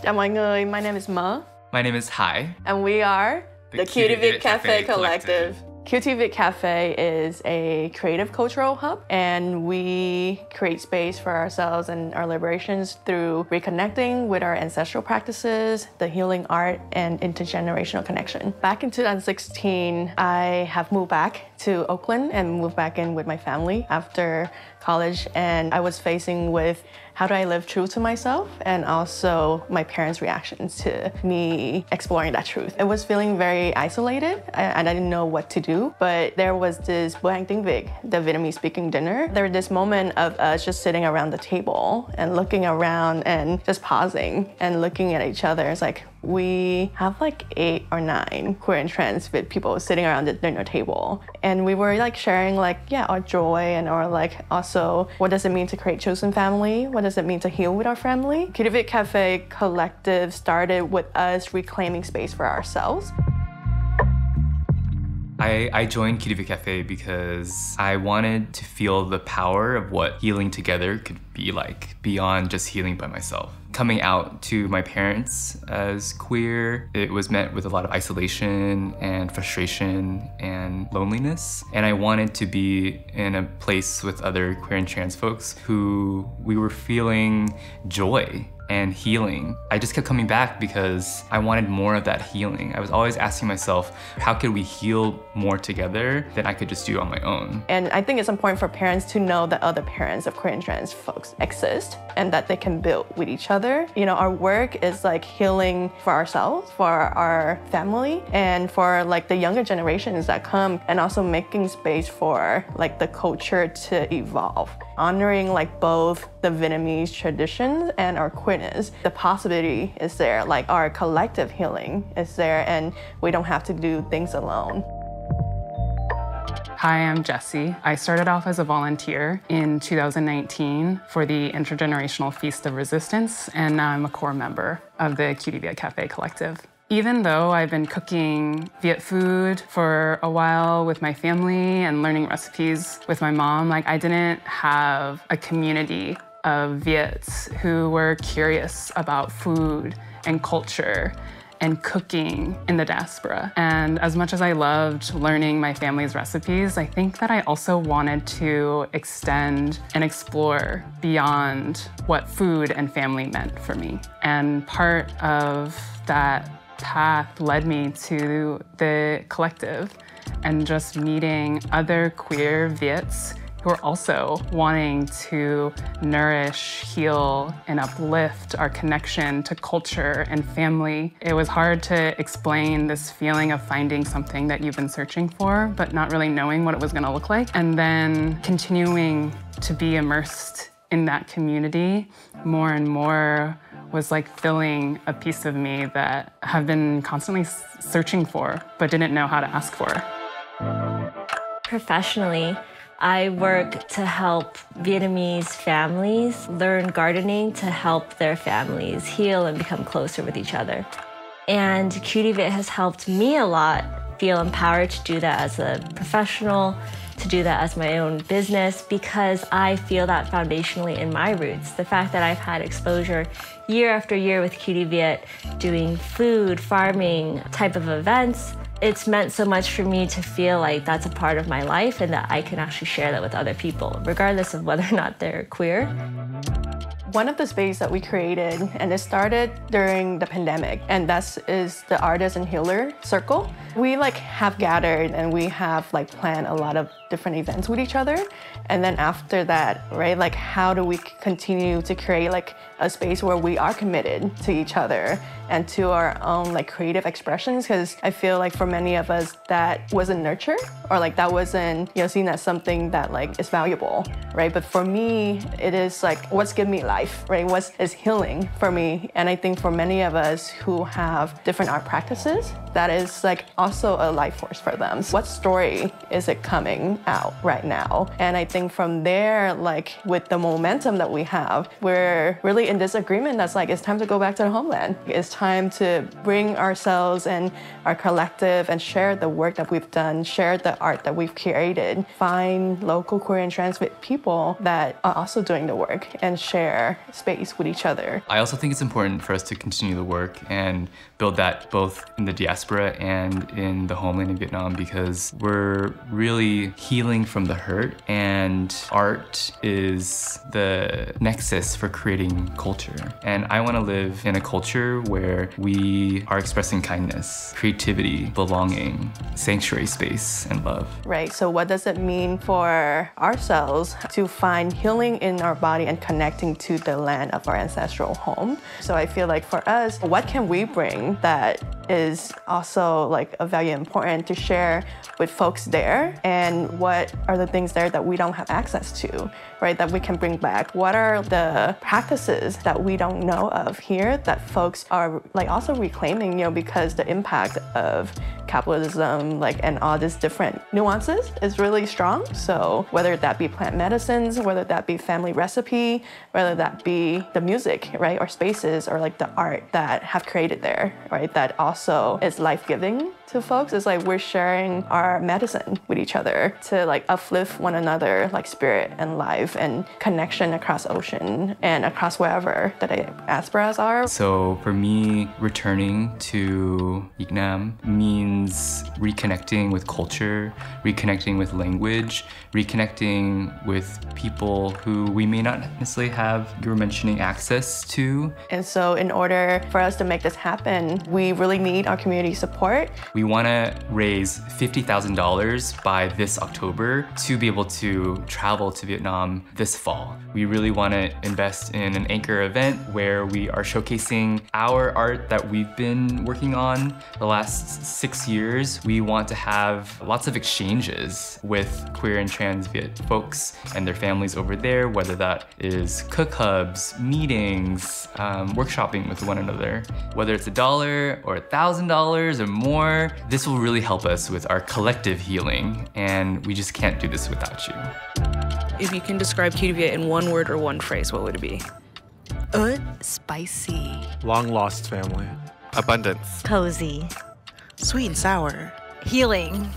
Chào mọi người, my name is Mơ. My name is Hai. And we are the QTViet Cafe Collective. QTViet Cafe is a creative cultural hub, and we create space for ourselves and our liberations through reconnecting with our ancestral practices, the healing art, and intergenerational connection. Back in 2016, I have moved back to Oakland and moved back in with my family after college, and I was facing with how do I live true to myself and also my parents' reactions to me exploring that truth. I was feeling very isolated and I didn't know what to do, but there was this bữa ăn tiếng Việt, the Vietnamese speaking dinner. There was this moment of us just sitting around the table and looking around and just pausing and looking at each other. It's like, we have like 8 or 9 queer and trans Việt people sitting around the dinner table. And we were like sharing like, our joy and our like also, what does it mean to create chosen family? What does it mean to heal with our family? QTViet Cafe Collective started with us reclaiming space for ourselves. I joined QTViet Cafe because I wanted to feel the power of what healing together could be like, beyond just healing by myself. Coming out to my parents as queer, it was met with a lot of isolation and frustration and loneliness. And I wanted to be in a place with other queer and trans folks who we were feeling joy and healing. I just kept coming back because I wanted more of that healing. I was always asking myself, how could we heal more together than I could just do on my own? And I think it's important for parents to know that other parents of queer and trans folks exist and that they can build with each other. You know, our work is like healing for ourselves, for our family, and for like the younger generations that come, and also making space for like the culture to evolve. Honoring like both the Vietnamese traditions and our queerness. The possibility is there, like our collective healing is there, and we don't have to do things alone. Hi, I'm Jessie. I started off as a volunteer in 2019 for the Intergenerational Feast of Resistance, and now I'm a core member of the QTViet Cafe Collective. Even though I've been cooking Viet food for a while with my family and learning recipes with my mom, like I didn't have a community of Viets who were curious about food and culture and cooking in the diaspora. And as much as I loved learning my family's recipes, I think that I also wanted to extend and explore beyond what food and family meant for me. And part of that path led me to the collective and just meeting other queer Viets who are also wanting to nourish, heal, and uplift our connection to culture and family. It was hard to explain this feeling of finding something that you've been searching for, but not really knowing what it was gonna look like. And then continuing to be immersed in that community more and more was like filling a piece of me that I've been constantly searching for, but didn't know how to ask for. Professionally, I work to help Vietnamese families learn gardening to help their families heal and become closer with each other. And QTViet has helped me a lot feel empowered to do that as a professional, to do that as my own business, because I feel that foundationally in my roots. The fact that I've had exposure year after year with QTViet, doing food, farming type of events, it's meant so much for me to feel like that's a part of my life and that I can actually share that with other people, regardless of whether or not they're queer. One of the space that we created, and it started during the pandemic, and that is the Artist and Healer Circle. We like have gathered and we have like planned a lot of different events with each other. And then after that, right, like how do we continue to create like a space where we are committed to each other and to our own like creative expressions? Because I feel like for many of us that wasn't nurtured, or like that wasn't, you know, seen as something that like is valuable, right? But for me, it is like what's given me life, right? What is healing for me? And I think for many of us who have different art practices, that is like also a life force for them. What story is it coming out right now? And I think from there, like with the momentum that we have, we're really really in this agreement that's like, it's time to go back to the homeland. It's time to bring ourselves and our collective and share the work that we've done, share the art that we've created, find local queer and trans people that are also doing the work and share space with each other. I also think it's important for us to continue the work and build that both in the diaspora and in the homeland in Vietnam, because we're really healing from the hurt, and art is the nexus for creating culture. And I want to live in a culture where we are expressing kindness, creativity, belonging, sanctuary space, and love. Right, so what does it mean for ourselves to find healing in our body and connecting to the land of our ancestral home? So I feel like for us, what can we bring that is also like a value important to share with folks there, and what are the things there that we don't have access to, right, that we can bring back? What are the practices that we don't know of here that folks are like also reclaiming, you know, because the impact of capitalism, like, and all these different nuances is really strong. So whether that be plant medicines, whether that be family recipe, whether that be the music, right, or spaces, or like the art that have created there, right, that also is life-giving to folks. It's like we're sharing our medicine with each other to like uplift one another, like spirit and life and connection across ocean and across wherever the diasporas are. So for me, returning to Vietnam means reconnecting with culture, reconnecting with language, reconnecting with people who we may not necessarily have, you were mentioning, access to. And so in order for us to make this happen, we really need our community support. We want to raise $50,000 by this October to be able to travel to Vietnam this fall. We really want to invest in an anchor event where we are showcasing our art that we've been working on the last 6 years. We want to have lots of exchanges with Queer and Trans Việt folks and their families over there, whether that is cook hubs, meetings, workshopping with one another. Whether it's $1 or $1,000 or more, this will really help us with our collective healing, and we just can't do this without you. If you can describe QTViet in one word or one phrase, what would it be? Spicy. Long lost family. Abundance. Cozy. Sweet and sour. Healing.